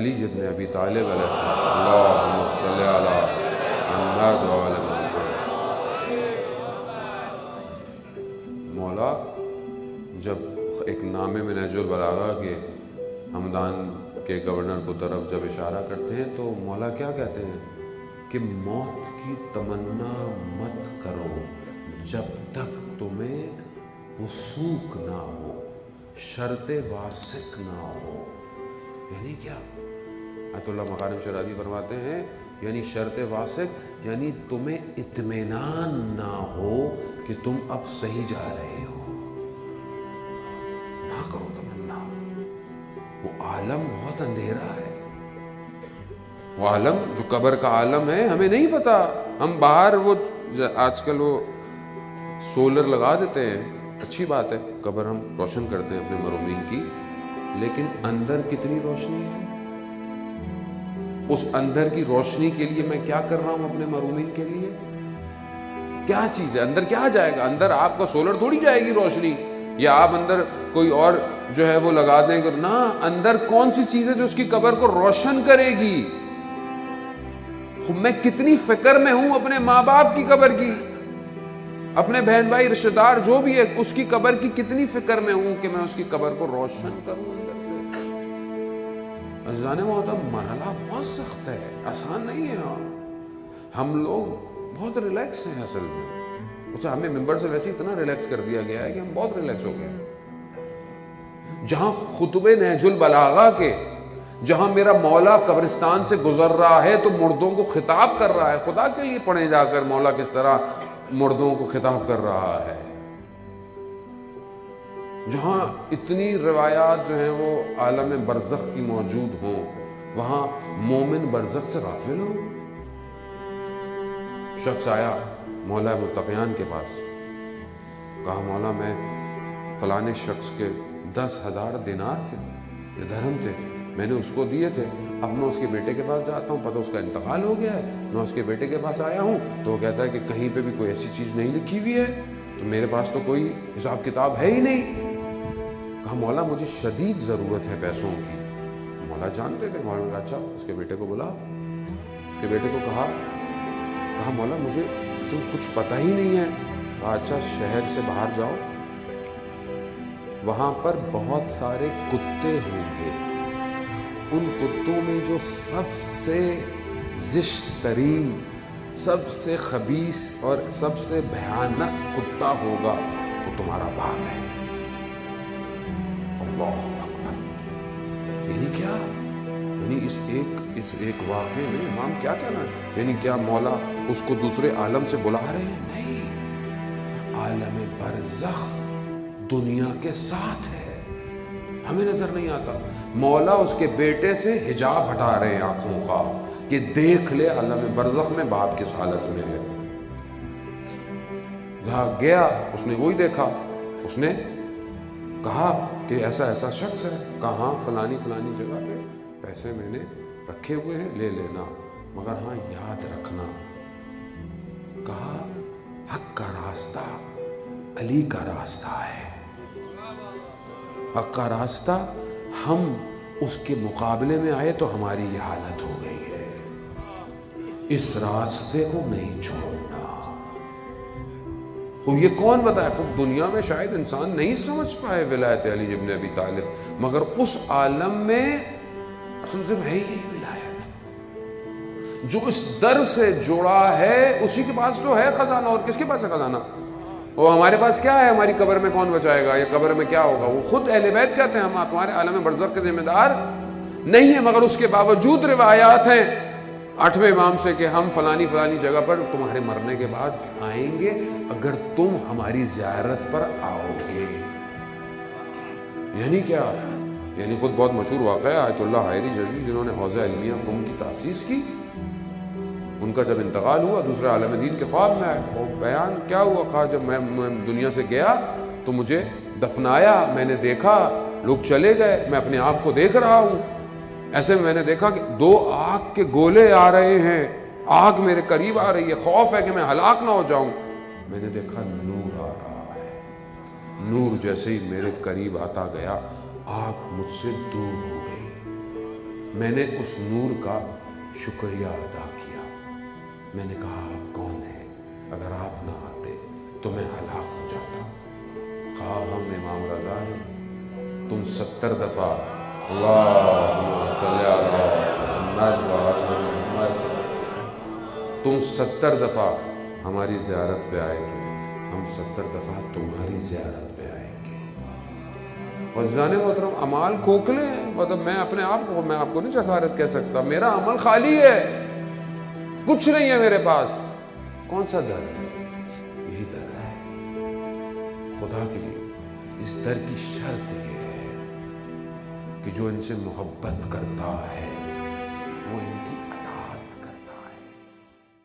علی ابن ابی طالب علیہ السلام، اللہم صلی علی محمد و علی محمد۔ مولا جب ایک نامے میں نہج البلاغہ کے ہمدان کے گورنر کو طرف جب اشارہ کرتے ہیں تو مولا کیا کہتے ہیں کہ موت کی تمنا مت کرو جب تک تمہیں وثوق نہ ہو، شرط واسق نہ ہو۔ یعنی کیا؟ آیت اللہ مکارم شرازی فرماتے ہیں یعنی شرط واسق یعنی تمہیں اطمینان نہ ہو کہ تم اب صحیح جا رہے ہو، نہ کرو تمنا۔ وہ عالم بہت اندھیرا ہے، وہ عالم جو قبر کا عالم ہے ہمیں نہیں پتا۔ ہم باہر وہ آج کل وہ سولر لگا دیتے ہیں، اچھی بات ہے، قبر ہم روشن کرتے ہیں اپنے مرحومین کی، لیکن اندر کتنی روشنی ہے؟ اس اندر کی روشنی کے لیے میں کیا کر رہا ہوں اپنے مرحومین کے لیے؟ کیا چیز ہے اندر؟ کیا جائے گا اندر؟ آپ کا سولر تھوڑی جائے گی روشنی، یا آپ اندر کوئی اور جو ہے وہ لگا دیں گے، نہ، اندر کون سی چیز ہے جو اس کی قبر کو روشن کرے گی؟ میں کتنی فکر میں ہوں اپنے ماں باپ کی قبر کی، اپنے بہن بھائی رشتہ دار جو بھی ہے اس کی قبر کی کتنی فکر میں ہوں کہ میں اس کی قبر کو روشن کروں اندر سے۔ عزیزان محترم، مرحلہ بہت سخت ہے، آسان نہیں ہے۔ ہم لوگ بہت ریلیکس ہیں اصل میں، اچھا ہمیں ممبر سے ویسے اتنا ریلیکس کر دیا گیا ہے کہ ہم بہت ریلیکس ہو گئے۔ جہاں خطبہ نہج البلاغہ کے، جہاں میرا مولا قبرستان سے گزر رہا ہے تو مردوں کو خطاب کر رہا ہے، خدا کے لیے پڑھیں جا کر مولا کس طرح مردوں کو خطاب کر رہا ہے۔ جہاں اتنی روایات جو ہیں وہ عالم برزخ کی موجود ہوں، وہاں مومن برزخ سے غافل ہو۔ شخص آیا مولا متقیان کے پاس، کہا مولا میں فلانے شخص کے 10,000 دینار تھے یا درہم تھے، میں نے اس کو دیے تھے، اب میں اس کے بیٹے کے پاس جاتا ہوں، پتہ اس کا انتقال ہو گیا ہے، میں اس کے بیٹے کے پاس آیا ہوں تو وہ کہتا ہے کہ کہیں پہ بھی کوئی ایسی چیز نہیں لکھی ہوئی ہے، تو میرے پاس تو کوئی حساب کتاب ہے ہی نہیں۔ کہا مولا مجھے شدید ضرورت ہے پیسوں کی۔ مولا جانتے تھے، مولا نے کہا اچھا اس کے بیٹے کو بلا۔ اس کے بیٹے کو کہا مولا مجھے اصل کچھ پتہ ہی نہیں ہے۔ کہا اچھا شہر سے باہر جاؤ، وہاں پر بہت سارے کتے ہوں گے، ان کتوں میں جو سب سے زشت ترین، سب سے خبیث اور سب سے بھیانک کتا ہوگا وہ تمہارا باغ ہے۔ اللہ اکبر! یعنی کیا؟ یعنی اس ایک واقعے میں امام کیا کہنا ہے؟ یعنی کیا مولا اس کو دوسرے عالم سے بلا رہے ہیں؟ نہیں، عالم برزخ دنیا کے ساتھ ہے، ہمیں نظر نہیں آتا۔ مولا اس کے بیٹے سے حجاب ہٹا رہے ہیں آنکھوں کا کہ دیکھ لے عالم برزخ میں باپ کس حالت میں ہے۔ جہاں گیا اس نے وہی دیکھا، اس نے کہا کہ ایسا ایسا شخص ہے، کہاں فلانی جگہ پہ پیسے میں نے رکھے ہوئے ہیں، لے لینا، مگر ہاں یاد رکھنا۔ کہا حق کا راستہ علی کا راستہ ہے، حق کا راستہ، ہم اس کے مقابلے میں آئے تو ہماری یہ حالت ہو گئی ہے، اس راستے کو نہیں چھوڑنا۔ خب یہ کون بتائے؟ خب دنیا میں شاید انسان نہیں سمجھ پائے ولایت علی ابن ابی طالب، مگر اس عالم میں اصل سے ہے یہی ولایت۔ جو اس در سے جڑا ہے اسی کے پاس تو ہے خزانہ، اور کس کے پاس ہے خزانہ؟ وہ ہمارے پاس کیا ہے؟ ہماری قبر میں کون بچائے گا؟ یہ قبر میں کیا ہوگا؟ وہ خود اہل بیت کہتے ہیں ہم تمہارے عالم برزخ کے ذمہ دار نہیں ہیں، مگر اس کے باوجود روایات ہیں 8ویں امام سے کہ ہم فلانی جگہ پر تمہارے مرنے کے بعد آئیں گے اگر تم ہماری زیارت پر آؤ گے۔ یعنی کیا؟ یعنی خود بہت مشہور واقعہ ہے آیت اللہ حائری جزی جنہوں نے حوزہ علمیہ قم کی تاسیس کی، ان کا جب انتقال ہوا دوسرے عالم دین کے خواب میں آئے، اور بیان کیا ہوا؟ کہا جب میں دنیا سے گیا تو مجھے دفنایا، میں نے دیکھا لوگ چلے گئے، میں اپنے آپ کو دیکھ رہا ہوں، ایسے میں نے دیکھا کہ 2 آگ کے گولے آ رہے ہیں، آگ میرے قریب آ رہی ہے، خوف ہے کہ میں ہلاک نہ ہو جاؤں۔ میں نے دیکھا نور آ رہا ہے، نور جیسے ہی میرے قریب آتا گیا آگ مجھ سے دور ہو گئی۔ میں نے اس نور کا شکریہ ادا کیا. میں نے کہا آپ کون ہیں؟ اگر آپ نہ آتے تو میں ہلاک ہو جاتا. کہا ہم امام رضا ہیں. تم 70 دفعہ اللہم صلی علی محمد وعلی محمد، تم 70 دفعہ ہماری زیارت پہ آئے تھے، ہم 70 دفعہ تمہاری زیارت پہ آئیں گے. عزیزان محترم، اعمال کھوکھلے ہیں. مطلب میں اپنے آپ کو نہیں جسارت کہہ سکتا. میرا عمل خالی ہے، کچھ نہیں ہے میرے پاس. کون سا در ہے؟ یہی در ہے. خدا کے لیے اس در کی شرط یہ ہے کہ جو ان سے محبت کرتا ہے وہ ان کی